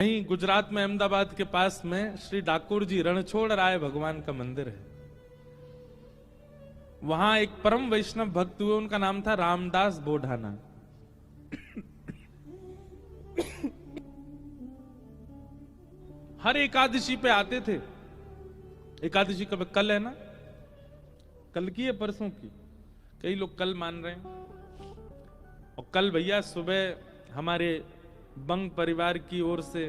वहीं गुजरात में अहमदाबाद के पास में श्री डाकोर जी रणछोड़ राय भगवान का मंदिर है। वहां एक परम वैष्णव भक्त हुए, उनका नाम था रामदास बोढ़ाना। हर एकादशी पे आते थे। एकादशी कब? कल है ना? कल की है परसों की? कई लोग कल मान रहे हैं। और कल भैया सुबह हमारे बंग परिवार की ओर से,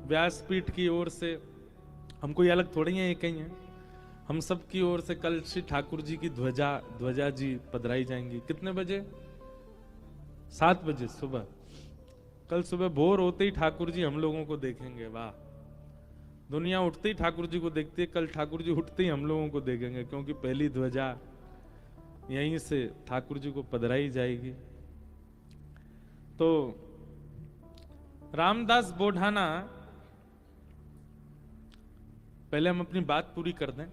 व्यासपीठ की ओर से, हम कोई अलग थोड़ी हैं, एक ही हैं, हम सब की ओर से कल श्री ठाकुर जी की ध्वजा जी पधराई जाएंगी। कितने बजे? 7 बजे सुबह। कल सुबह भोर होते ही ठाकुर जी हम लोगों को देखेंगे। वाह, दुनिया उठते ही ठाकुर जी को देखती है, कल ठाकुर जी उठते ही हम लोगों को देखेंगे, क्योंकि पहली ध्वजा यहीं से ठाकुर जी को पधराई जाएगी। तो रामदास बोढ़ाना, पहले हम अपनी बात पूरी कर दें।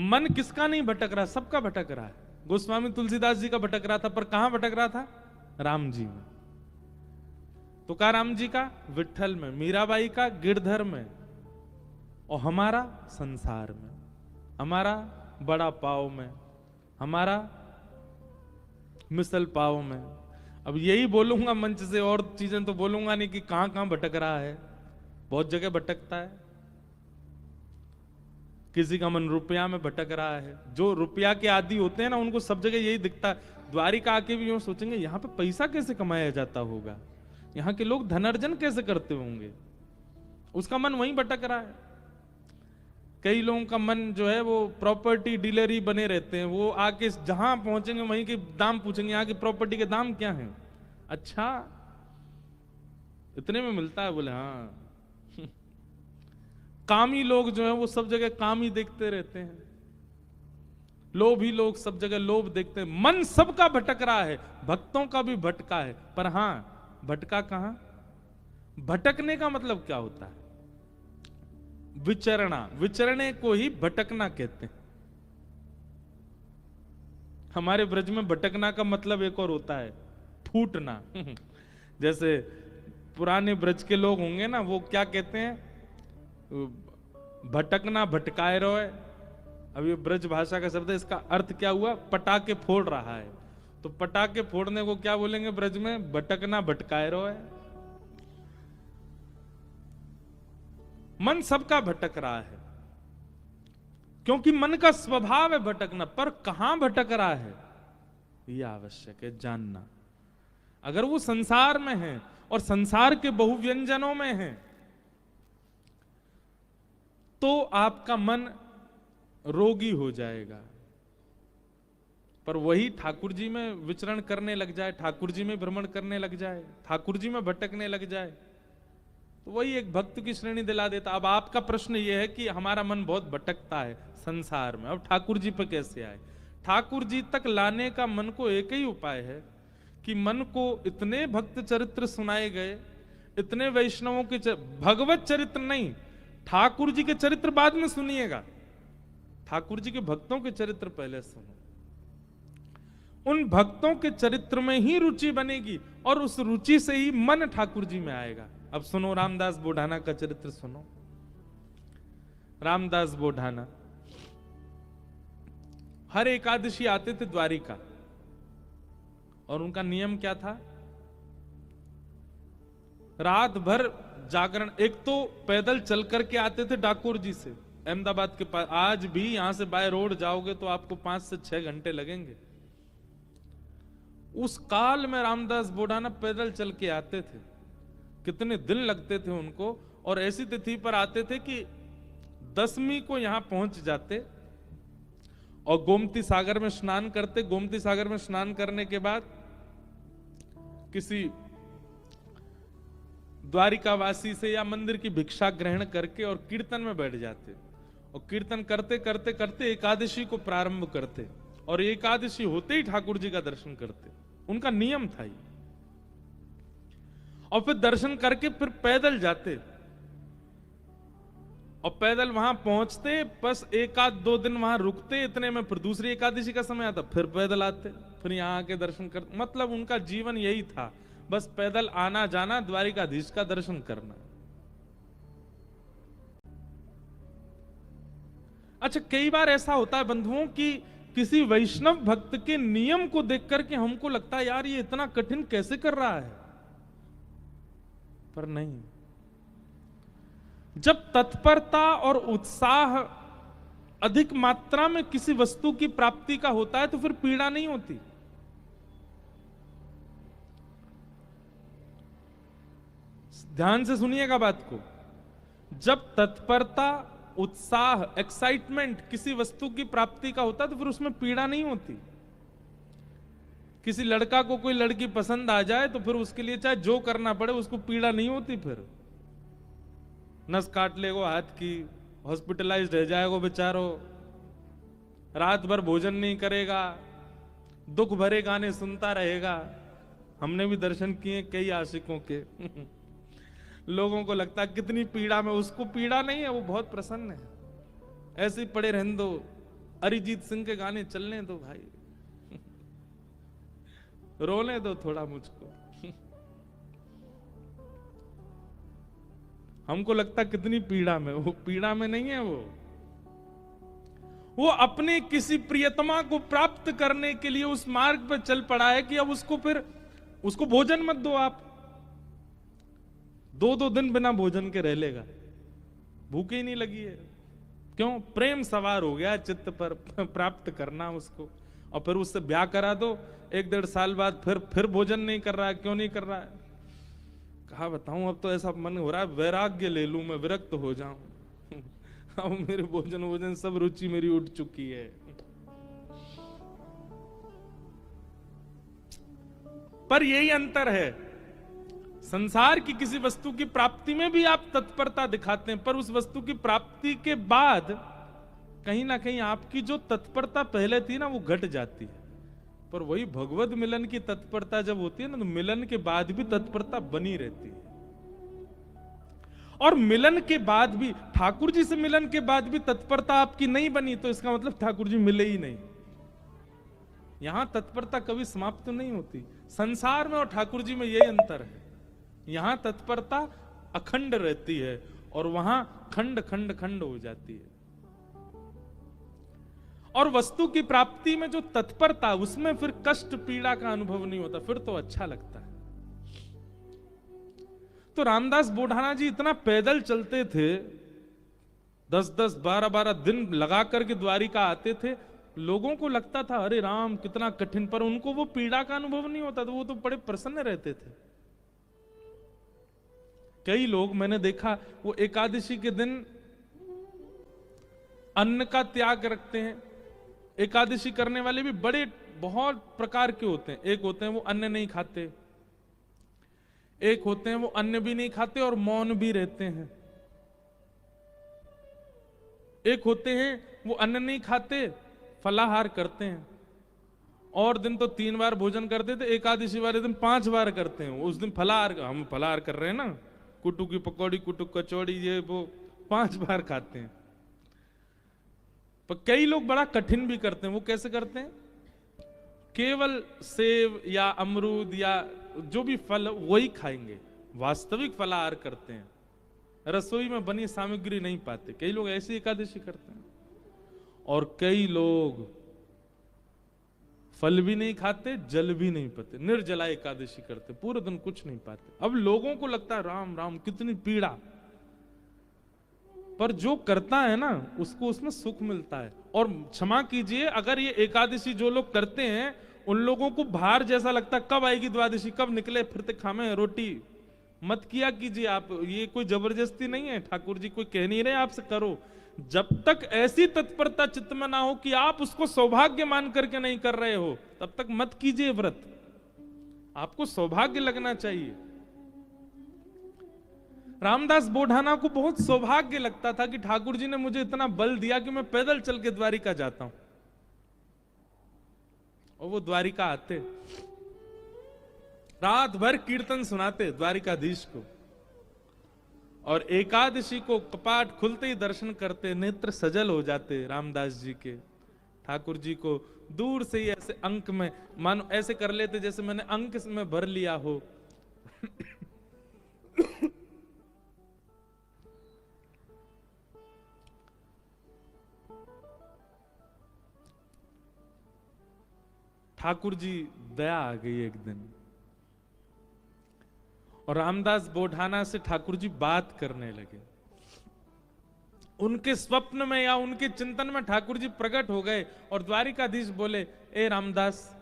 मन किसका नहीं भटक रहा? सबका भटक रहा है। गोस्वामी तुलसीदास जी का भटक रहा था, पर कहां भटक रहा था? राम जी में। तुकाराम जी का विट्ठल में, मीराबाई का गिरधर में, और हमारा संसार में, हमारा बड़ा पाव में, हमारा मिसल पाव में। अब यही बोलूंगा मंच से, और चीजें तो बोलूंगा नहीं कि कहां कहां भटक रहा है। बहुत जगह भटकता है। किसी का मन रुपया में भटक रहा है। जो रुपया के आदी होते हैं ना, उनको सब जगह यही दिखता है। द्वारिका आके भी यूं सोचेंगे, यहां पे पैसा कैसे कमाया जाता होगा, यहां के लोग धनार्जन कैसे करते होंगे। उसका मन वहीं भटक रहा है। कई लोगों का मन जो है वो प्रॉपर्टी डीलर ही बने रहते हैं। वो आके जहां पहुंचेंगे वहीं के दाम पूछेंगे, यहाँ की प्रॉपर्टी के दाम क्या हैं? अच्छा, इतने में मिलता है? बोले हाँ। कामी लोग जो है वो सब जगह काम ही देखते रहते हैं। लोभी लोग सब जगह लोभ देखते हैं। मन सबका भटक रहा है, भक्तों का भी भटका है। पर हां, भटका कहां? भटकने का मतलब क्या होता है? विचरना। विचरने को ही भटकना कहते हैं। हमारे ब्रज में भटकना का मतलब एक और होता है, फूटना। जैसे पुराने ब्रज के लोग होंगे ना, वो क्या कहते हैं? भटकना भटकाए रोए। अब ये ब्रज भाषा का शब्द है, इसका अर्थ क्या हुआ? पटाखे फोड़ रहा है। तो पटाखे फोड़ने को क्या बोलेंगे ब्रज में? भटकना भटकाए रोए। मन सबका भटक रहा है, क्योंकि मन का स्वभाव है भटकना। पर कहां भटक रहा है, यह आवश्यक है जानना। अगर वो संसार में है और संसार के बहुव्यंजनों में है, तो आपका मन रोगी हो जाएगा। पर वही ठाकुर जी में विचरण करने लग जाए, ठाकुर जी में भ्रमण करने लग जाए, ठाकुर जी में भटकने लग जाए, तो वही एक भक्त की श्रेणी दिला देता। अब आपका प्रश्न यह है कि हमारा मन बहुत भटकता है संसार में, अब ठाकुर जी पर कैसे आए? ठाकुर जी तक लाने का मन को एक ही उपाय है कि मन को इतने भक्त चरित्र सुनाए गए, इतने वैष्णवों के भगवत चरित्र नहीं, ठाकुर जी के चरित्र बाद में सुनिएगा, ठाकुर जी के भक्तों के चरित्र पहले सुनो। उन भक्तों के चरित्र में ही रुचि बनेगी, और उस रुचि से ही मन ठाकुर जी में आएगा। अब सुनो, रामदास बोढ़ाना का चरित्र सुनो। रामदास बोढ़ाना हर एकादशी आते थे द्वारिका, और उनका नियम क्या था? रात भर जागरण। एक तो पैदल चल करके आते थे डाकोर जी से, अहमदाबाद के पास। आज भी यहां से बाय रोड जाओगे तो आपको 5 से 6 घंटे लगेंगे। उस काल में रामदास बोढ़ाना पैदल चल के आते थे। कितने दिन लगते थे उनको, और ऐसी तिथि पर आते थे कि 10वीं को यहां पहुंच जाते और गोमती सागर में स्नान करते। गोमती सागर में स्नान करने के बाद किसी द्वारिकावासी से या मंदिर की भिक्षा ग्रहण करके और कीर्तन में बैठ जाते, और कीर्तन करते करते करते एकादशी को प्रारंभ करते, और एकादशी होते ही ठाकुर जी का दर्शन करते। उनका नियम था ये। और फिर दर्शन करके फिर पैदल जाते, और पैदल वहां पहुंचते, बस 1-2 दिन वहां रुकते, इतने में फिर दूसरी एकादशी का समय आता, फिर पैदल आते, फिर यहां आके दर्शन करते। मतलब उनका जीवन यही था, बस पैदल आना जाना, द्वारिकाधीश का दर्शन करना। अच्छा, कई बार ऐसा होता है बंधुओं कि किसी वैष्णव भक्त के नियम को देख करके हमको लगता है यार ये इतना कठिन कैसे कर रहा है, पर नहीं। जब तत्परता और उत्साह अधिक मात्रा में किसी वस्तु की प्राप्ति का होता है तो फिर पीड़ा नहीं होती। ध्यान से सुनिएगा बात को। जब तत्परता, उत्साह, एक्साइटमेंट किसी वस्तु की प्राप्ति का होता है तो फिर उसमें पीड़ा नहीं होती। किसी लड़का को कोई लड़की पसंद आ जाए तो फिर उसके लिए चाहे जो करना पड़े उसको पीड़ा नहीं होती। फिर नस काट लेगो हाथ की, हॉस्पिटलाइज्ड रह जाएगा बेचारो, रात भर भोजन नहीं करेगा, दुख भरे गाने सुनता रहेगा। हमने भी दर्शन किए कई आशिकों के लोगों को लगता है कितनी पीड़ा में, उसको पीड़ा नहीं है, वो बहुत प्रसन्न है। ऐसे ही पड़े रहने दो, अरिजीत सिंह के गाने चलने दो भाई रोने दो थोड़ा मुझको हमको लगता कितनी पीड़ा में, वो पीड़ा में नहीं है। वो अपने किसी प्रियतमा को प्राप्त करने के लिए उस मार्ग पर चल पड़ा है कि अब उसको भोजन मत दो। आप 2-2 दिन बिना भोजन के रह लेगा, भूखे ही नहीं लगी है। क्यों? प्रेम सवार हो गया चित्त पर, प्राप्त करना उसको। और फिर उससे ब्याह करा दो, 1-1.5 साल बाद फिर भोजन नहीं कर रहा है। क्यों नहीं कर रहा है? कहा बताऊं, अब तो ऐसा मन हो रहा है वैराग्य ले लूं, मैं विरक्त हो जाऊं अब मेरे भोजन सब रुचि मेरी उठ चुकी है। पर यही अंतर है, संसार की किसी वस्तु की प्राप्ति में भी आप तत्परता दिखाते हैं, पर उस वस्तु की प्राप्ति के बाद कहीं ना कहीं आपकी जो तत्परता पहले थी ना वो घट जाती है। पर वही भगवत मिलन की तत्परता जब होती है ना, तो मिलन के बाद भी तत्परता बनी रहती है। और मिलन के बाद भी, ठाकुर जी से मिलन के बाद भी तत्परता आपकी नहीं बनी तो इसका मतलब ठाकुर जी मिले ही नहीं। यहां तत्परता कभी समाप्त नहीं होती। संसार में और ठाकुर जी में यही अंतर है, यहां तत्परता अखंड रहती है और वहां खंड खंड खंड हो जाती है। और वस्तु की प्राप्ति में जो तत्परता, उसमें फिर कष्ट पीड़ा का अनुभव नहीं होता, फिर तो अच्छा लगता है। तो रामदास बोढ़ाना जी इतना पैदल चलते थे, 10-10, 12-12 दिन लगा करके द्वारिका आते थे। लोगों को लगता था अरे राम कितना कठिन, पर उनको वो पीड़ा का अनुभव नहीं होता था, वो तो बड़े प्रसन्न रहते थे। कई लोग मैंने देखा वो एकादशी के दिन अन्न का त्याग रखते हैं। एकादशी करने वाले भी बड़े बहुत प्रकार के होते हैं। एक होते हैं वो अन्न नहीं खाते, एक होते हैं वो अन्न भी नहीं खाते और मौन भी रहते हैं, एक होते हैं वो अन्न नहीं खाते फलाहार करते हैं। और दिन तो 3 बार भोजन करते थे, एकादशी वाले दिन 5 बार करते हैं। उस दिन फलाहार, हम फलाहार कर रहे हैं ना, कुटू की पकौड़ी, कुटू कचौड़ी, ये वो 5 बार खाते हैं। पर कई लोग बड़ा कठिन भी करते हैं। वो कैसे करते हैं? केवल सेब या अमरूद या जो भी फल वही खाएंगे, वास्तविक फलाहार करते हैं, रसोई में बनी सामग्री नहीं पाते। कई लोग ऐसी एकादशी करते हैं। और कई लोग फल भी नहीं खाते, जल भी नहीं पीते, निर्जला एकादशी करते, पूरे दिन कुछ नहीं पाते। अब लोगों को लगता है राम राम कितनी पीड़ा, पर जो करता है ना उसको उसमें सुख मिलता है। और क्षमा कीजिए, अगर ये एकादशी जो लोग करते हैं उन लोगों को भार जैसा लगता है, कब आएगी द्वादशी, कब निकले फिरते खामे रोटी, मत किया कीजिए आप। ये कोई जबरदस्ती नहीं है, ठाकुर जी कोई कह नहीं रहे आपसे करो। जब तक ऐसी तत्परता चित्त में ना हो कि आप उसको सौभाग्य मान करके नहीं कर रहे हो, तब तक मत कीजिए व्रत। आपको सौभाग्य लगना चाहिए। रामदास बोढ़ाना को बहुत सौभाग्य लगता था कि ठाकुर जी ने मुझे इतना बल दिया कि मैं पैदल चल के द्वारिका जाता हूं। और वो द्वारिका आते, रात भर कीर्तन सुनाते द्वारिकाधीश को, और एकादशी को कपाट खुलते ही दर्शन करते, नेत्र सजल हो जाते रामदास जी के। ठाकुर जी को दूर से ही ऐसे अंक में, मानो ऐसे कर लेते जैसे मैंने अंक में भर लिया हो ठाकुर जी दया आ गई एक दिन, और रामदास बोढ़ाना से ठाकुर जी बात करने लगे। उनके स्वप्न में या उनके चिंतन में ठाकुर जी प्रकट हो गए और द्वारिकाधीश बोले, ए रामदास,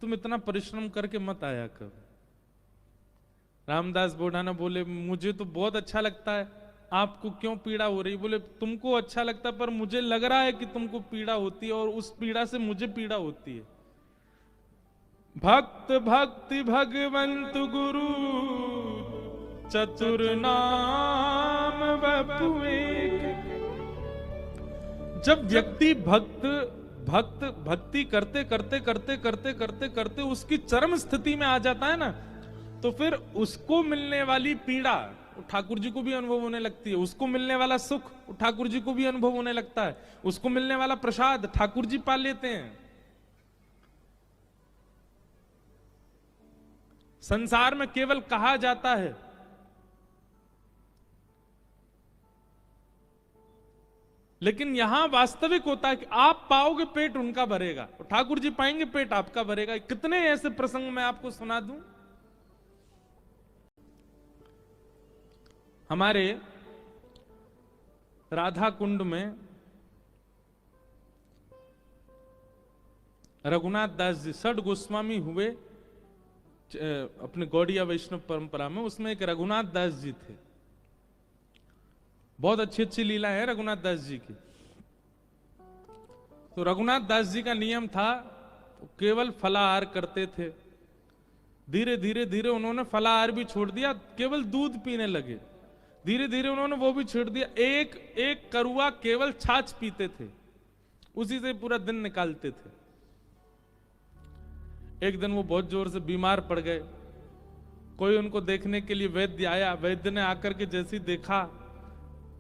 तुम इतना परिश्रम करके मत आया कर। रामदास बोढ़ाना बोले, मुझे तो बहुत अच्छा लगता है, आपको क्यों पीड़ा हो रही? बोले, तुमको अच्छा लगता है, पर मुझे लग रहा है कि तुमको पीड़ा होती है, और उस पीड़ा से मुझे पीड़ा होती है। भक्त भक्ति भगवंत गुरु चतुर नाम बपु एक। जब व्यक्ति भक्ति करते करते करते करते करते करते उसकी चरम स्थिति में आ जाता है ना, तो फिर उसको मिलने वाली पीड़ा ठाकुर जी को भी अनुभव होने लगती है, उसको मिलने वाला सुख ठाकुर जी को भी अनुभव होने लगता है, उसको मिलने वाला प्रसाद ठाकुर जी पा लेते हैं। संसार में केवल कहा जाता है, लेकिन यहां वास्तविक होता है कि आप पाओगे पेट उनका भरेगा, ठाकुर जी पाएंगे पेट आपका भरेगा। कितने ऐसे प्रसंग मैं आपको सुना दूं। हमारे राधा कुंड में रघुनाथ दास जी षड गोस्वामी हुए अपने गौड़िया वैष्णव परंपरा में, उसमें एक रघुनाथ दास जी थे। बहुत अच्छी अच्छी लीला है रघुनाथ दास जी की। तो रघुनाथ दास जी का नियम था, केवल फलाहार करते थे। धीरे धीरे धीरे उन्होंने फलाहार भी छोड़ दिया, केवल दूध पीने लगे। धीरे धीरे उन्होंने वो भी छोड़ दिया, एक एक करुआ केवल छाछ पीते थे, उसी से पूरा दिन निकालते थे। एक दिन वो बहुत जोर से बीमार पड़ गए। कोई उनको देखने के लिए वैद्य आया। वैद्य ने आकर के जैसे ही देखा,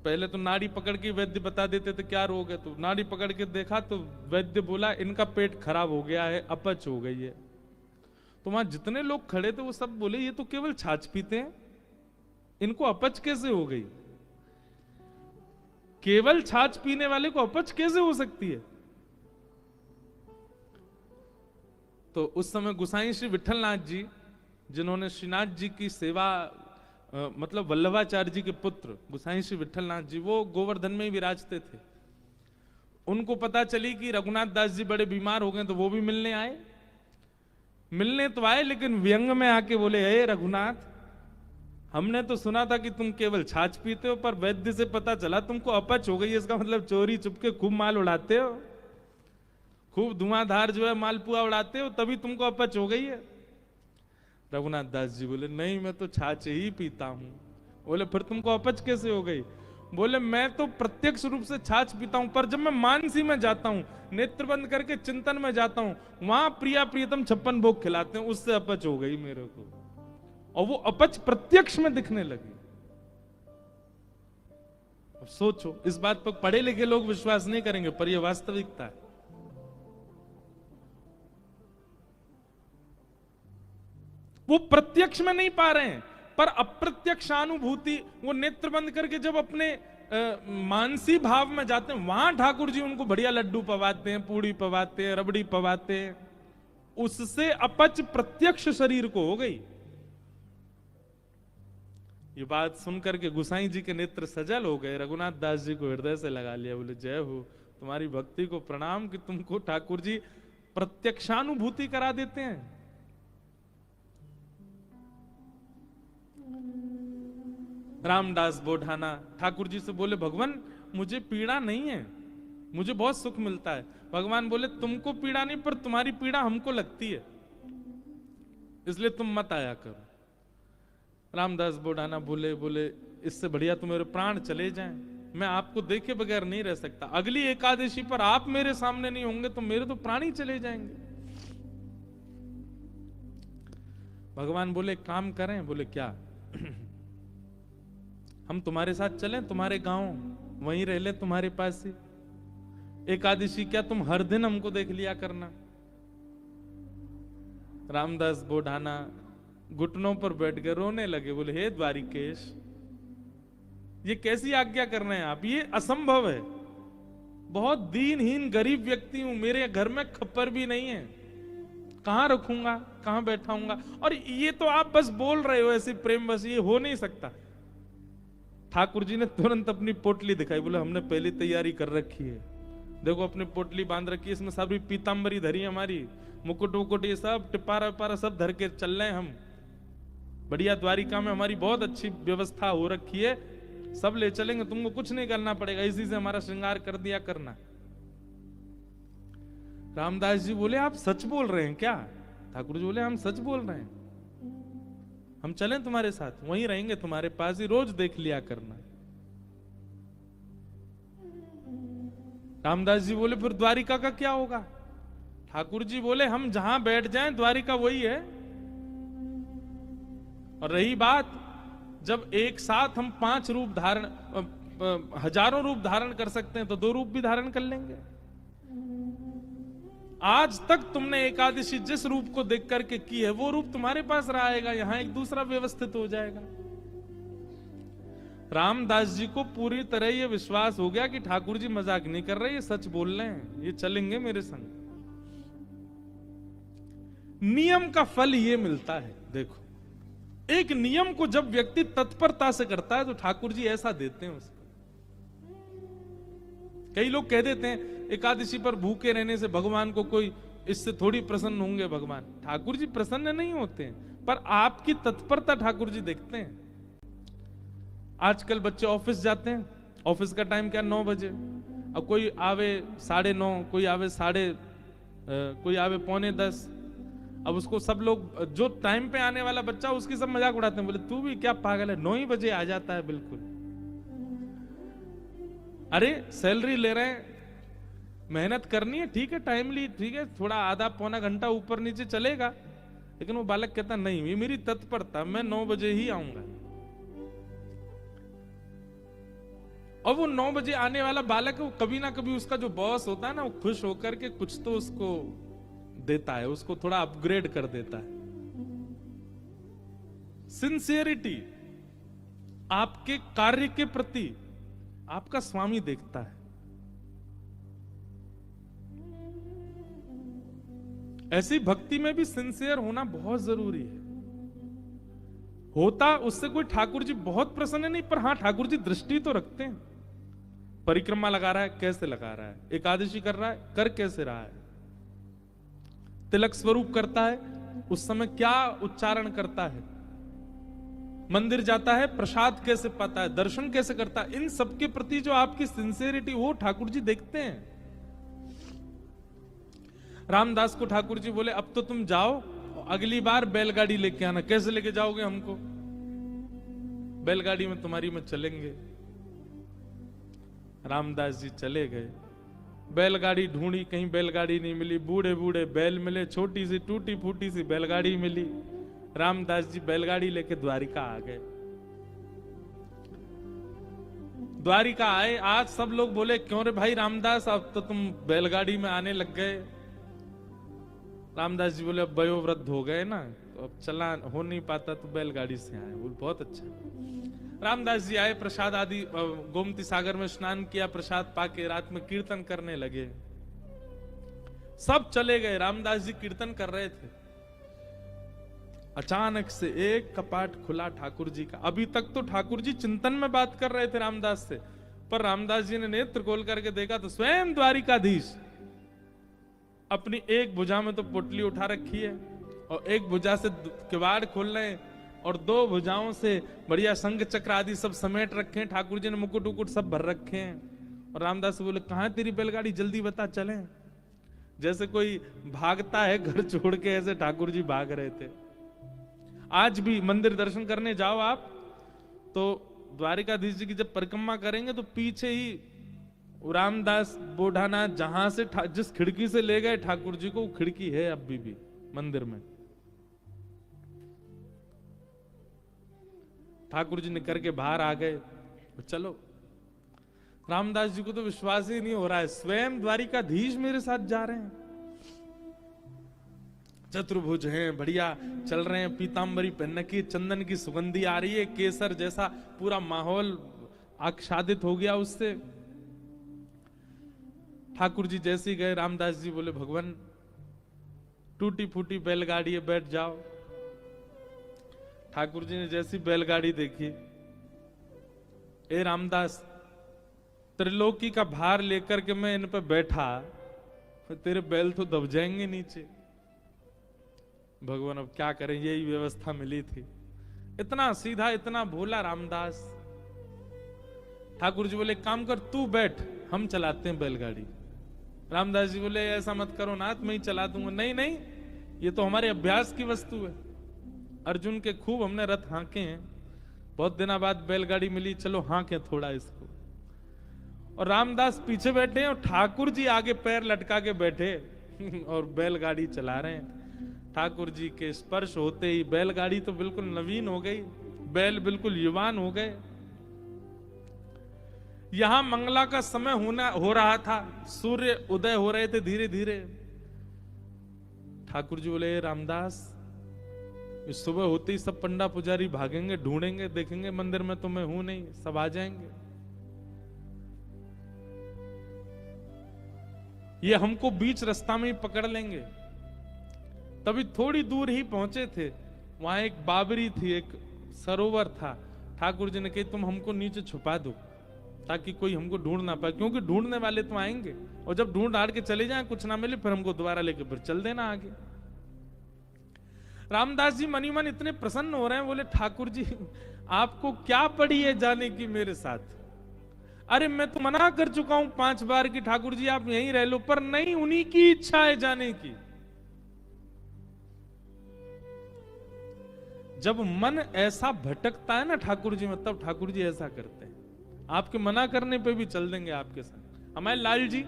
पहले तो नाड़ी पकड़ के वैद्य बता देते थे क्या रोग है, तो नाड़ी पकड़ के देखा तो वैद्य बोला, इनका पेट खराब हो गया है, अपच हो गई है। तो वहां जितने लोग खड़े थे वो सब बोले, ये तो केवल छाछ पीते हैं, इनको अपच कैसे हो गई? केवल छाछ पीने वाले को अपच कैसे हो सकती है? तो उस समय गोसाई श्री विठलनाथ जी, जिन्होंने श्रीनाथ जी की सेवा मतलब वल्लभाचार्य जी के पुत्र गोसाई श्री विठलनाथ जी, वो गोवर्धन में ही विराजते थे। उनको पता चली कि रघुनाथ दास जी बड़े बीमार हो गए, तो वो भी मिलने आए। मिलने तो आए, लेकिन व्यंग में आके बोले, हे रघुनाथ, हमने तो सुना था कि तुम केवल छाछ पीते हो, पर वैद्य से पता चला तुमको अपच हो गई है। इसका मतलब चोरी चुपके खूब माल उड़ाते हो, खूब धुआंधार जो है मालपुआ उड़ाते हो, तभी तुमको अपच हो गई है। रघुनाथ दास जी बोले, नहीं, मैं तो छाछ ही पीता हूं। बोले, फिर तुमको अपच कैसे हो गई? बोले, मैं तो प्रत्यक्ष रूप से छाछ पीता हूं, पर जब मैं मानसी में जाता हूं, नेत्र बंद करके चिंतन में जाता हूं, वहां प्रिया प्रियतम 56 भोग खिलाते हैं, उससे अपच हो गई मेरे को। और वो अपच प्रत्यक्ष में दिखने लगी। अब सोचो, इस बात पर पढ़े लिखे लोग विश्वास नहीं करेंगे, पर यह वास्तविकता है। वो प्रत्यक्ष में नहीं पा रहे हैं, पर अप्रत्यक्षानुभूति, वो नेत्र बंद करके जब अपने मानसी भाव में जाते हैं, वहां ठाकुर जी उनको बढ़िया लड्डू पवाते हैं, पूड़ी पवाते हैं, रबड़ी पवाते हैं। उससे अपच प्रत्यक्ष शरीर को हो गई। ये बात सुनकर के गोसाई जी के नेत्र सजल हो गए। रघुनाथ दास जी को हृदय से लगा लिया। बोले, जय हो, तुम्हारी भक्ति को प्रणाम कि तुमको ठाकुर जी प्रत्यक्षानुभूति करा देते हैं। रामदास बोढ़ाना ठाकुर जी से बोले, भगवान, मुझे पीड़ा नहीं है, मुझे बहुत सुख मिलता है। भगवान बोले, तुमको पीड़ा नहीं, पर तुम्हारी पीड़ा हमको लगती है, इसलिए तुम मत आया करो। रामदास बोढ़ाना बोले, इससे बढ़िया तो मेरे प्राण चले जाएं, मैं आपको देखे बगैर नहीं रह सकता। अगली एकादशी पर आप मेरे सामने नहीं होंगे तो मेरे तो प्राण ही चले जाएंगे। भगवान बोले, काम करें? बोले, क्या? हम तुम्हारे साथ चलें, तुम्हारे गांव, वहीं रह ले, तुम्हारे पास ही। एकादशी क्या, तुम हर दिन हमको देख लिया करना। रामदास बोढ़ाना घुटनों पर बैठ गए, रोने लगे। बोले, हे द्वारिकेश, ये कैसी आज्ञा कर रहे हैं आप? ये असंभव है। बहुत दीनहीन गरीब व्यक्ति हूं, मेरे घर में खप्पर भी नहीं है, कहां रखूंगा, कहां बैठाऊंगा? और ये तो आप बस बोल रहे हो ऐसे प्रेम, बस ये हो नहीं सकता। ठाकुर जी ने तुरंत अपनी पोटली दिखाई, बोले हमने पहली तैयारी कर रखी है, देखो अपनी पोटली बांध रखी है, इसमें सारी पीतांबरी धरी है हमारी, मुकुट वुकुट ये सब टिपारा विपारा सब धर के चल रहे हैं हम। बढ़िया द्वारिका में हमारी बहुत अच्छी व्यवस्था हो रखी है, सब ले चलेंगे, तुमको कुछ नहीं करना पड़ेगा, इसी से हमारा श्रृंगार कर दिया करना। रामदास जी बोले आप सच बोल रहे हैं क्या? ठाकुर जी बोले हम सच बोल रहे हैं, हम चलें तुम्हारे साथ, वहीं रहेंगे तुम्हारे पास ही, रोज देख लिया करना। रामदास जी बोले फिर द्वारिका का क्या होगा? ठाकुर जी बोले हम जहां बैठ जाएं द्वारिका वही है। और रही बात, जब एक साथ हम 5 रूप धारण, हजारों रूप धारण कर सकते हैं, तो 2 रूप भी धारण कर लेंगे। आज तक तुमने एकादशी जिस रूप को देख करके की है, वो रूप तुम्हारे पास रहेगा, यहां एक दूसरा व्यवस्थित हो जाएगा। रामदास जी को पूरी तरह ये विश्वास हो गया कि ठाकुर जी मजाक नहीं कर रहे, ये सच बोल रहे हैं, ये चलेंगे मेरे संग। नियम का फल ये मिलता है। देखो, एक नियम को जब व्यक्ति तत्परता से करता है तो ठाकुर जी ऐसा देते हैं उसको। कई लोग कह देते हैं एकादशी पर भूखे रहने से भगवान को कोई, इससे थोड़ी प्रसन्न होंगे भगवान। ठाकुर जी प्रसन्न नहीं होते हैं, पर आपकी तत्परता ठाकुर जी देखते हैं। आजकल बच्चे ऑफिस जाते हैं, ऑफिस का टाइम क्या 9 बजे, अब कोई आवे 9:30, कोई आवे कोई आवे 9:45। अब उसको सब लोग, जो टाइम पे आने वाला बच्चा, उसकी सब मजाक उड़ाते हैं, बोले तू भी क्या पागल है, 9 ही बजे आ जाता है बिल्कुल। अरे सैलरी ले रहे हैं, मेहनत करनी है, ठीक है, टाइमली, ठीक है, थोड़ा आधा पौना घंटा ऊपर नीचे चलेगा, लेकिन वो बालक कहता नहीं, ये मेरी तत्परता, मैं 9 बजे ही आऊंगा। और वो 9 बजे आने वाला बालक, वो कभी ना कभी उसका जो बॉस होता है ना, वो खुश होकर के कुछ तो उसको देता है, उसको थोड़ा अपग्रेड कर देता है। सिंसियरिटी आपके कार्य के प्रति आपका स्वामी देखता है। ऐसी भक्ति में भी सिंसियर होना बहुत जरूरी है। होता उससे कोई ठाकुर जी बहुत प्रसन्न नहीं, पर हां ठाकुर जी दृष्टि तो रखते हैं। परिक्रमा लगा रहा है, कैसे लगा रहा है, एकादशी कर रहा है, कर कैसे रहा है, तिलक स्वरूप करता है, उस समय क्या उच्चारण करता है, मंदिर जाता है, प्रसाद कैसे पाता है, दर्शन कैसे करता है, इन सब के प्रति जो आपकी सिंसियरिटी, वो ठाकुर जी देखते हैं। रामदास को ठाकुर जी बोले अब तो तुम जाओ, अगली बार बैलगाड़ी लेके आना। कैसे लेके जाओगे हमको? बैलगाड़ी में तुम्हारी में चलेंगे। रामदास जी चले गए, बैलगाड़ी ढूंढी, कहीं बैलगाड़ी नहीं मिली, बूढ़े बूढ़े बैल मिले, छोटी सी टूटी फूटी सी बैलगाड़ी मिली। रामदास जी बैलगाड़ी लेके द्वारिका आ गए। द्वारिका आए, आज सब लोग बोले क्यों रे भाई रामदास, अब तो तुम बैलगाड़ी में आने लग गए। रामदास जी बोले अब वयोवृद्ध हो गए ना, तो अब चला हो नहीं पाता, तो बैलगाड़ी से आए। बोले बहुत अच्छा। रामदास जी आए, प्रसाद आदि, गोमती सागर में स्नान किया, प्रसाद पाके रात में कीर्तन करने लगे। सब चले गए, रामदास जी कीर्तन कर रहे थे। अचानक से एक कपाट खुला ठाकुर जी का। अभी तक तो ठाकुर जी चिंतन में बात कर रहे थे रामदास से, पर रामदास जी ने नेत्र खोल करके देखा तो स्वयं द्वारिकाधीश अपनी एक भुजा में तो पोटली उठा रखी है, और एक भुजा से किवाड़ खोल रहे हैं, और 2 भुजाओं से बढ़िया संग चक्र आदि सब समेट रखे हैं। ठाकुर जी ने मुकुट उकुट सब भर रखे हैं। और रामदास बोले कहां है तेरी बैलगाड़ी, जल्दी बता चलें। जैसे कोई भागता है घर छोड़ के, ऐसे ठाकुर जी भाग रहे थे। आज भी मंदिर दर्शन करने जाओ आप, तो द्वारिकाधीश जी की जब परिक्रमा करेंगे तो पीछे ही रामदास बोढ़ानाथ जहां से जिस खिड़की से ले गए ठाकुर जी को, वो खिड़की है अभी भी मंदिर में। ठाकुर जी निकल के बाहर आ गए। चलो, रामदास जी को तो विश्वास ही नहीं हो रहा है, स्वयं द्वारिकाधीश मेरे साथ जा रहे हैं। चतुर्भुज हैं, बढ़िया चल रहे हैं, पीतांबरी पहन की, चंदन की सुगंधी आ रही है, केसर जैसा पूरा माहौल आच्छादित हो गया उससे। ठाकुर जी जैसे ही गए, रामदास जी बोले भगवान टूटी फूटी बैलगाड़ी है, बैठ जाओ। ठाकुर जी ने जैसी बैलगाड़ी देखी, ए रामदास, त्रिलोकी का भार लेकर के मैं इन पे बैठा, तेरे बैल तो दब जाएंगे नीचे। भगवान अब क्या करें, यही व्यवस्था मिली थी। इतना सीधा, इतना भोला रामदास। ठाकुर जी बोले काम कर, तू बैठ, हम चलाते हैं बैलगाड़ी। रामदास जी बोले ऐसा मत करो नाथ, मैं ही चला दूंगा। नहीं नहीं, ये तो हमारे अभ्यास की वस्तु है। अर्जुन के खूब हमने रथ हाँके हैं, बहुत दिनों बाद बैलगाड़ी मिली, चलो हाँके थोड़ा इसको। और रामदास पीछे बैठे हैं और ठाकुर जी आगे पैर लटका के बैठे और बैलगाड़ी चला रहे हैं। ठाकुर जी के स्पर्श होते ही बैलगाड़ी तो बिल्कुल नवीन हो गई, बैल बिल्कुल युवान हो गए। यहां मंगला का समय हो रहा था, सूर्य उदय हो रहे थे धीरे धीरे। ठाकुर जी बोले रामदास, इस सुबह होते ही सब पंडा पुजारी भागेंगे, ढूंढेंगे, देखेंगे मंदिर में तो मैं हूं नहीं, सब आ जाएंगे। ये हमको बीच रास्ता में ही पकड़ लेंगे। तभी थोड़ी दूर ही पहुंचे थे, वहां एक बाबरी थी, एक सरोवर था। ठाकुर जी ने कही तुम हमको नीचे छुपा दो ताकि कोई हमको ढूंढ ना पाए, क्योंकि ढूंढने वाले तो आएंगे और जब ढूंढ हार के चले जाएं, कुछ ना मिले, फिर हमको दोबारा लेके फिर चल देना आगे। रामदास जी मनी मन इतने प्रसन्न हो रहे हैं, बोले ठाकुर जी आपको क्या पड़ी है जाने की मेरे साथ? अरे मैं तो मना कर चुका हूं 5 बार कि ठाकुर जी आप यहीं रह लो, पर नहीं, उन्हीं की इच्छा है जाने की। जब मन ऐसा भटकता है ना ठाकुर जी में, तब ठाकुर जी ऐसा करते हैं, आपके मना करने पे भी चल देंगे आपके साथ। हमारे लाल जी,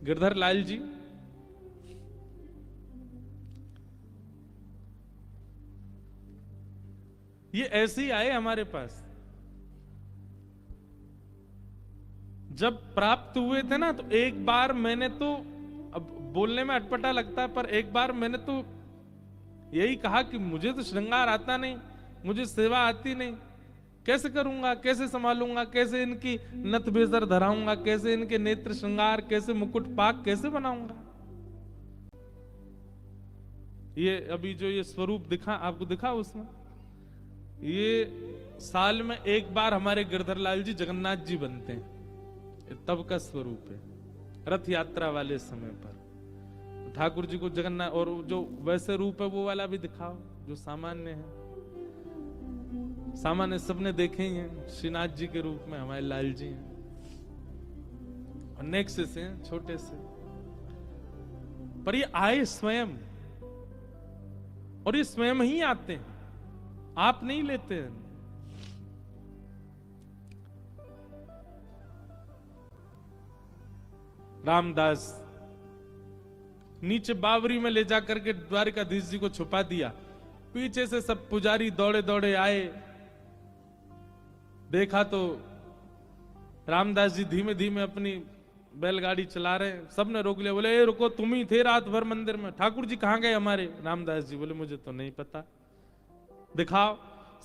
गिरधर लाल जी, ये ऐसे ही आए हमारे पास। जब प्राप्त हुए थे ना, तो एक बार मैंने तो, अब बोलने में अटपटा लगता है, पर एक बार मैंने तो यही कहा कि मुझे तो श्रृंगार आता नहीं, मुझे सेवा आती नहीं, कैसे करूंगा, कैसे संभालूंगा, कैसे इनकी नथ बेजर धराऊंगा, कैसे इनके नेत्र श्रृंगार, कैसे मुकुट पाक कैसे बनाऊंगा। ये अभी जो ये स्वरूप दिखा आपको, दिखा उसमें, ये साल में एक बार हमारे गिरधर लाल जी जगन्नाथ जी बनते हैं, तब का स्वरूप है। रथ यात्रा वाले समय पर ठाकुर जी को जगन्नाथ, और जो वैसे रूप है वो वाला भी दिखाओ जो सामान्य है। सामान्य सबने देखे ही हैं, श्रीनाथ जी के रूप में हमारे लाल जी हैं, और नेक्स्ट से हैं, छोटे से, पर ये आए स्वयं, और ये स्वयं ही आते हैं, आप नहीं लेते हैं। रामदास नीचे बावरी में ले जाकर के द्वारिकाधीश जी को छुपा दिया। पीछे से सब पुजारी दौड़े दौड़े आए, देखा तो रामदास जी धीमे धीमे अपनी बैलगाड़ी चला रहे हैं। सबने रोक लिया, बोले ए रुको, तुम ही थे रात भर मंदिर में, ठाकुर जी कहां गए हमारे? रामदास जी बोले मुझे तो नहीं पता, दिखाओ।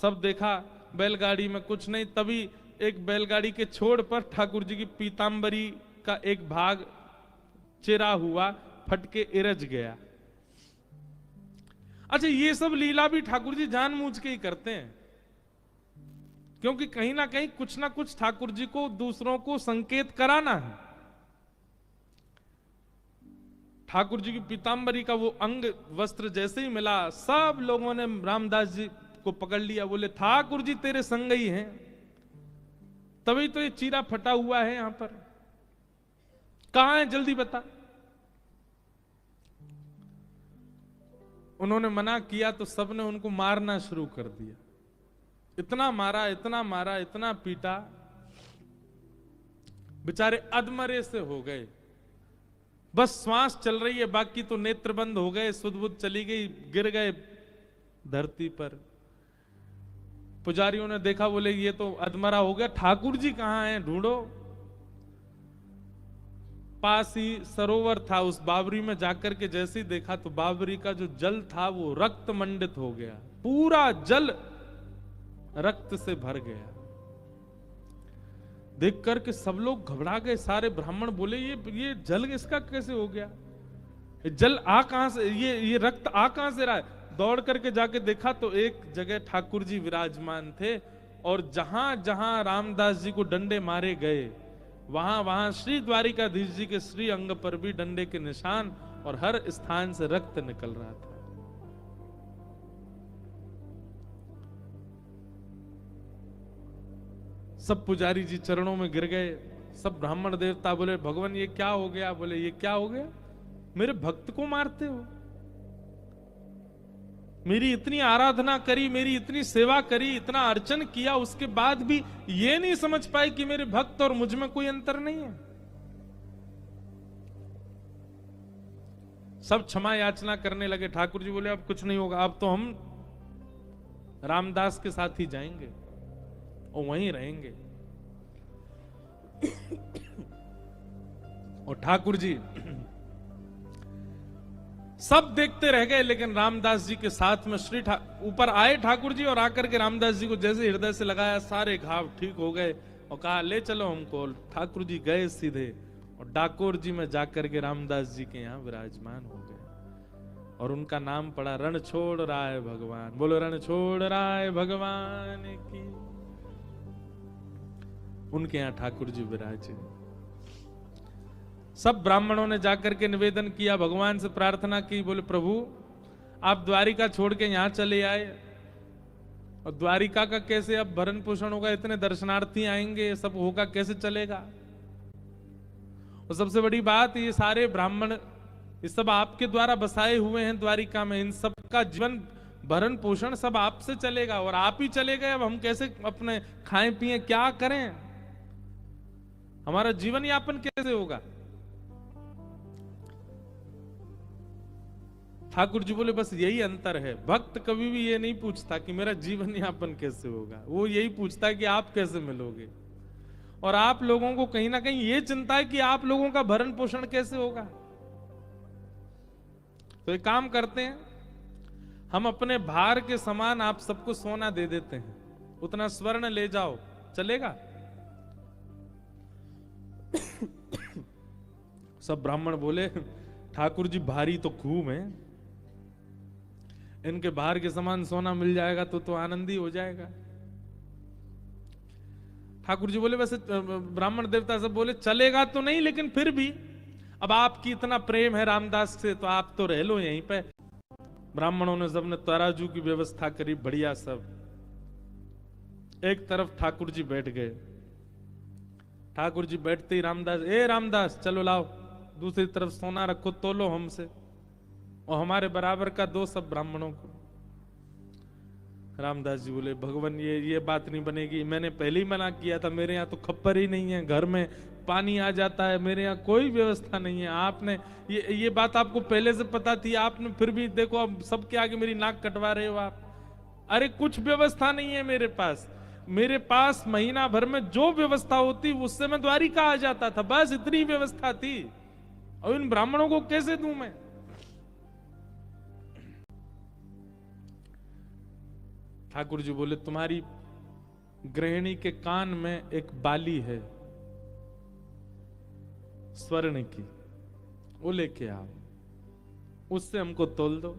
सब देखा, बैलगाड़ी में कुछ नहीं। तभी एक बैलगाड़ी के छोड़ पर ठाकुर जी की पीतांबरी का एक भाग चिरा हुआ, फट के इरज गया। अच्छा, ये सब लीला भी ठाकुर जी जानबूझ के ही करते हैं, क्योंकि कहीं ना कहीं कुछ ना कुछ ठाकुर जी को दूसरों को संकेत कराना है। ठाकुर जी की पीतांबरी का वो अंग वस्त्र जैसे ही मिला, सब लोगों ने रामदास जी को पकड़ लिया, बोले ठाकुर जी तेरे संग ही हैं, तभी तो ये चीरा फटा हुआ है यहां पर, कहां है जल्दी बता। उन्होंने मना किया तो सबने उनको मारना शुरू कर दिया। इतना मारा, इतना मारा, इतना पीटा, बेचारे अधमरे से हो गए। बस श्वास चल रही है, बाकी तो नेत्र बंद हो गए, सुध बुध चली गई, गिर गए धरती पर। पुजारियों ने देखा, बोले ये तो अधमरा हो गया, ठाकुर जी कहां हैं, ढूंढो। पास ही सरोवर था, उस बावरी में जाकर के जैसे ही देखा तो बावरी का जो जल था वो रक्त मंडित हो गया, पूरा जल रक्त से भर गया। देख करके सब लोग घबरा गए, सारे ब्राह्मण बोले ये जल इसका कैसे हो गया? जल आ कहां से, ये रक्त आ कहां से रहा है? दौड़ करके जाके देखा तो एक जगह ठाकुर जी विराजमान थे, और जहां जहां रामदास जी को डंडे मारे गए वहां वहां श्री द्वारिकाधीश जी के श्री अंग पर भी डंडे के निशान, और हर स्थान से रक्त निकल रहा था। सब पुजारी जी चरणों में गिर गए, सब ब्राह्मण देवता बोले भगवान ये क्या हो गया? बोले ये क्या हो गया? मेरे भक्त को मारते हो? मेरी इतनी आराधना करी, मेरी इतनी सेवा करी, इतना अर्चन किया, उसके बाद भी ये नहीं समझ पाए कि मेरे भक्त और मुझ में कोई अंतर नहीं है। सब क्षमा याचना करने लगे। ठाकुर जी बोले अब कुछ नहीं होगा, अब तो हम रामदास के साथ ही जाएंगे और वहीं रहेंगे। और ठाकुर जी सब देखते रह गए, लेकिन रामदास जी के साथ में ऊपर आए ठाकुर जी, और आकर के रामदास जी को जैसे हृदय से लगाया, सारे घाव ठीक हो गए, और कहा ले चलो हमको। ठाकुर जी गए सीधे और डाकोर जी में जाकर के रामदास जी के यहाँ विराजमान हो गए, और उनका नाम पड़ा रण छोड़ राय भगवान। बोलो रण छोड़ राय भगवान की। उनके यहाँ ठाकुर जी विराजे। सब ब्राह्मणों ने जाकर के निवेदन किया, भगवान से प्रार्थना की, बोले प्रभु आप द्वारिका छोड़ के यहां चले आए, और द्वारिका का कैसे अब भरण पोषण होगा? इतने दर्शनार्थी आएंगे, सब होगा कैसे चलेगा? और सबसे बड़ी बात, ये सारे ब्राह्मण ये सब आपके द्वारा बसाए हुए हैं द्वारिका में, इन सब का जीवन भरण पोषण सब आपसे चलेगा, और आप ही चले गए, अब हम कैसे अपने खाएं पिए, क्या करें? हमारा जीवन यापन कैसे होगा? ठाकुर जी बोले बस यही अंतर है, भक्त कभी भी ये नहीं पूछता कि मेरा जीवन यापन कैसे होगा, वो यही पूछता है कि आप कैसे मिलोगे। और आप लोगों को कहीं ना कहीं ये चिंता है कि आप लोगों का भरण पोषण कैसे होगा। तो एक काम करते हैं, हम अपने भार के समान आप सबको सोना दे देते हैं, उतना स्वर्ण ले जाओ, चलेगा? सब ब्राह्मण बोले ठाकुर जी भारी तो खूब है, इनके भार के समान सोना मिल जाएगा तो आनंद ही हो जाएगा। ठाकुर जी बोले वैसे ब्राह्मण देवता सब बोले चलेगा तो नहीं, लेकिन फिर भी अब आपकी इतना प्रेम है रामदास से, तो आप तो रह लो यहीं पे। ब्राह्मणों ने सबने तराजू की व्यवस्था करी, बढ़िया सब। एक तरफ ठाकुर जी बैठ गए। ठाकुर जी बैठते ही रामदास, ए रामदास चलो लाओ, दूसरी तरफ सोना रखो, तोलो हमसे, और हमारे बराबर का दो सब ब्राह्मणों को। रामदास जी बोले भगवान ये बात नहीं बनेगी, मैंने पहले ही मना किया था, मेरे यहाँ तो खप्पर ही नहीं है, घर में पानी आ जाता है, मेरे यहाँ कोई व्यवस्था नहीं है। आपने ये बात आपको पहले से पता थी, आपने फिर भी देखो अब सबके आगे मेरी नाक कटवा रहे हो आप। अरे कुछ व्यवस्था नहीं है मेरे पास महीना भर में जो व्यवस्था होती उससे मैं द्वारिका आ जाता था, बस इतनी व्यवस्था थी, और इन ब्राह्मणों को कैसे दूं मैं? ठाकुर जी बोले तुम्हारी गृहिणी के कान में एक बाली है स्वर्ण की, वो लेके आओ, उससे हमको तोल दो।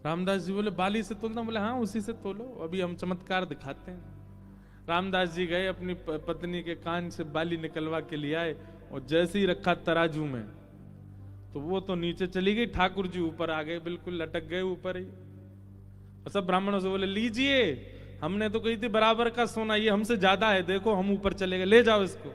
रामदास जी बोले बाली से तोलना? बोले हाँ उसी से तोलो, अभी हम चमत्कार दिखाते हैं। रामदास जी गए, अपनी पत्नी के कान से बाली निकलवा के लिए आए, और जैसे ही रखा तराजू में तो वो तो नीचे चली गई, ठाकुर जी ऊपर आ गए, बिल्कुल लटक गए ऊपर ही। सब ब्राह्मणों से बोले लीजिए, हमने तो कही थी बराबर का सोना, ये हमसे ज्यादा है, देखो हम ऊपर चले गए, ले जाओ इसको।